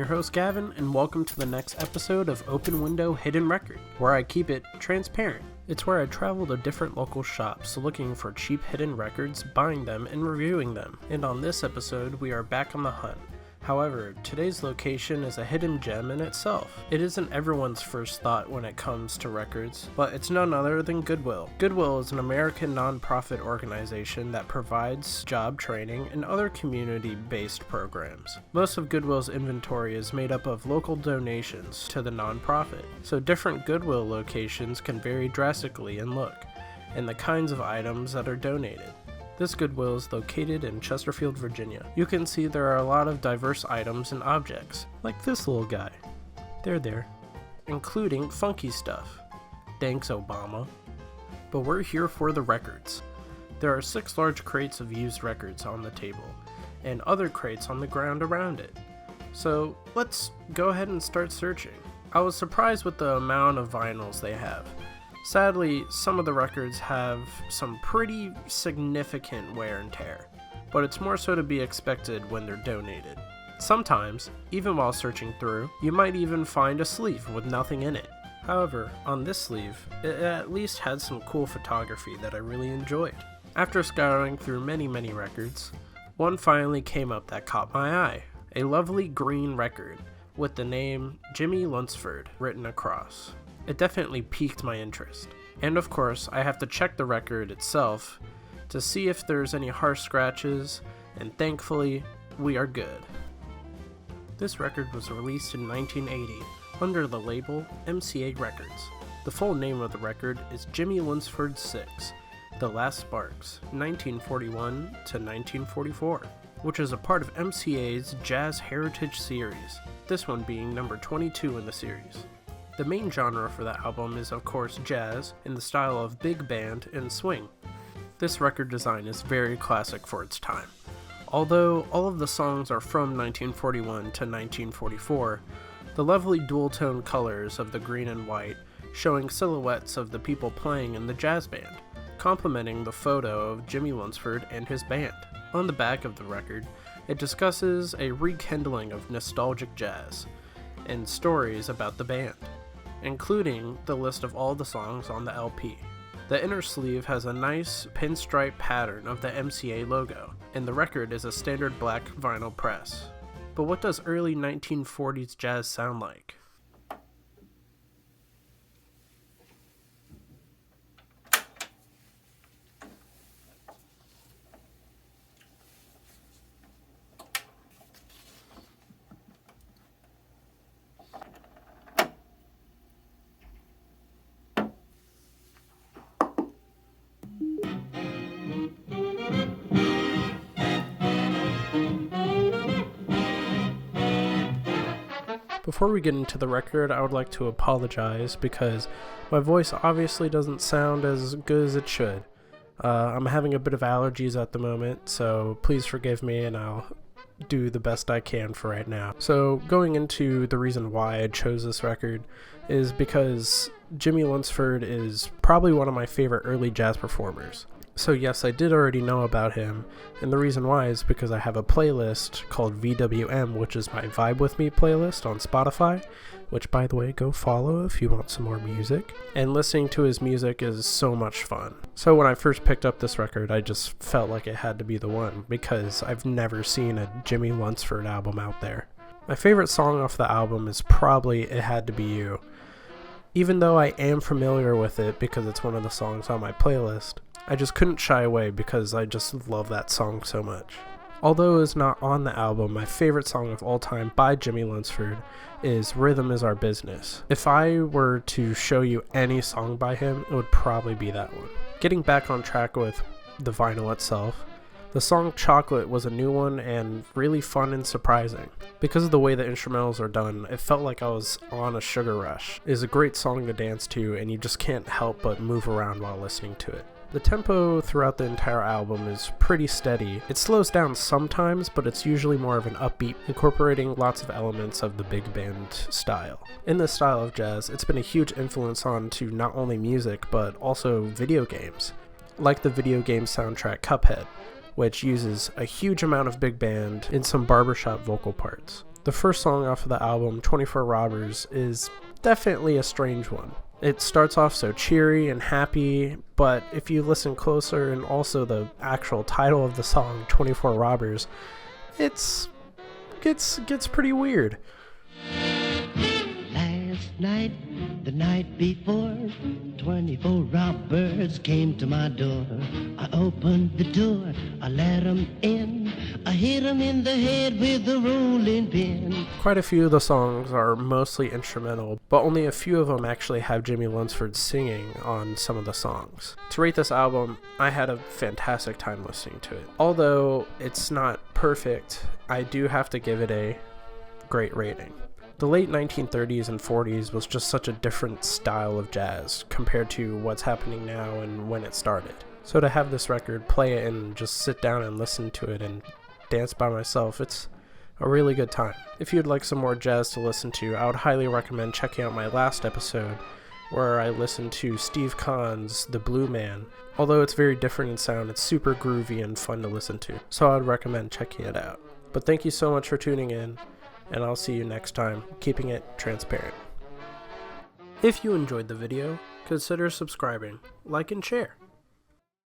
your host Gavin, and welcome to the next episode of Open Window Hidden Record, where I keep it transparent. It's where I travel to different local shops looking for cheap hidden records, buying them, and reviewing them. And on this episode, we are back on the hunt. However, today's location is a hidden gem in itself. It isn't everyone's first thought when it comes to records, but it's none other than Goodwill. Goodwill is an American nonprofit organization that provides job training and other community-based programs. Most of Goodwill's inventory is made up of local donations to the nonprofit, so different Goodwill locations can vary drastically in look and the kinds of items that are donated. This Goodwill is located in Chesterfield, Virginia. You can see there are a lot of diverse items and objects, like this little guy. There. Including funky stuff. Thanks, Obama. But we're here for the records. There are 6 large crates of used records on the table, and other crates on the ground around it. So let's go ahead and start searching. I was surprised with the amount of vinyls they have. Sadly, some of the records have some pretty significant wear and tear, but it's more so to be expected when they're donated. Sometimes, even while searching through, you might even find a sleeve with nothing in it. However, on this sleeve, it at least had some cool photography that I really enjoyed. After scouring through many records, one finally came up that caught my eye. A lovely green record with the name Jimmie Lunceford written across. It definitely piqued my interest. And of course, I have to check the record itself to see if there's any harsh scratches, and thankfully, we are good. This record was released in 1980 under the label MCA Records. The full name of the record is Jimmie Lunceford 6, The Last Sparks, 1941 to 1944, which is a part of MCA's Jazz Heritage series, this one being number 22 in the series. The main genre for the album is of course jazz, in the style of big band and swing. This record design is very classic for its time. Although all of the songs are from 1941 to 1944, the lovely dual-tone colors of the green and white showing silhouettes of the people playing in the jazz band, complementing the photo of Jimmie Lunceford and his band. On the back of the record, it discusses a rekindling of nostalgic jazz and stories about the band, including the list of all the songs on the LP. The inner sleeve has a nice pinstripe pattern of the MCA logo, and the record is a standard black vinyl press. But what does early 1940s jazz sound like? Before we get into the record, I would like to apologize because my voice obviously doesn't sound as good as it should. I'm having a bit of allergies at the moment, so please forgive me and I'll do the best I can for right now. So going into the reason why I chose this record is because Jimmie Lunceford is probably one of my favorite early jazz performers. So yes, I did already know about him, and the reason why is because I have a playlist called VWM, which is my Vibe With Me playlist on Spotify, which by the way, go follow if you want some more music. And listening to his music is so much fun. So when I first picked up this record, I just felt like it had to be the one, because I've never seen a Jimmie Lunceford album out there. My favorite song off the album is probably It Had to Be You. Even though I am familiar with it because it's one of the songs on my playlist, I just couldn't shy away because I just love that song so much. Although it's not on the album, my favorite song of all time by Jimmie Lunceford is Rhythm Is Our Business. If I were to show you any song by him, it would probably be that one. Getting back on track with the vinyl itself, the song Chocolate was a new one and really fun and surprising. Because of the way the instrumentals are done, it felt like I was on a sugar rush. It is a great song to dance to, and you just can't help but move around while listening to it. The tempo throughout the entire album is pretty steady. It slows down sometimes, but it's usually more of an upbeat, incorporating lots of elements of the big band style. In this style of jazz, it's been a huge influence on to not only music, but also video games, like the video game soundtrack Cuphead, which uses a huge amount of big band and some barbershop vocal parts. The first song off of the album, 24 Robbers, is definitely a strange one. It starts off so cheery and happy, but if you listen closer, and also the actual title of the song, 24 Robbers, gets pretty weird. Last night, the night before, 24 robbers came to my door. I opened the door, I let them in. I hit them in the head with a rolling pin. Quite a few of the songs are mostly instrumental, but only a few of them actually have Jimmie Lunceford singing on some of the songs. To rate this album, I had a fantastic time listening to it. Although it's not perfect, I do have to give it a great rating. The late 1930s and 40s was just such a different style of jazz compared to what's happening now and when it started. So to have this record, play it, and just sit down and listen to it and dance by myself, it's a really good time. If you'd like some more jazz to listen to, I would highly recommend checking out my last episode where I listened to Steve Kahn's The Blue Man. Although it's very different in sound, it's super groovy and fun to listen to, so I would recommend checking it out. But thank you so much for tuning in, and I'll see you next time, keeping it transparent. If you enjoyed the video, consider subscribing, like, and share.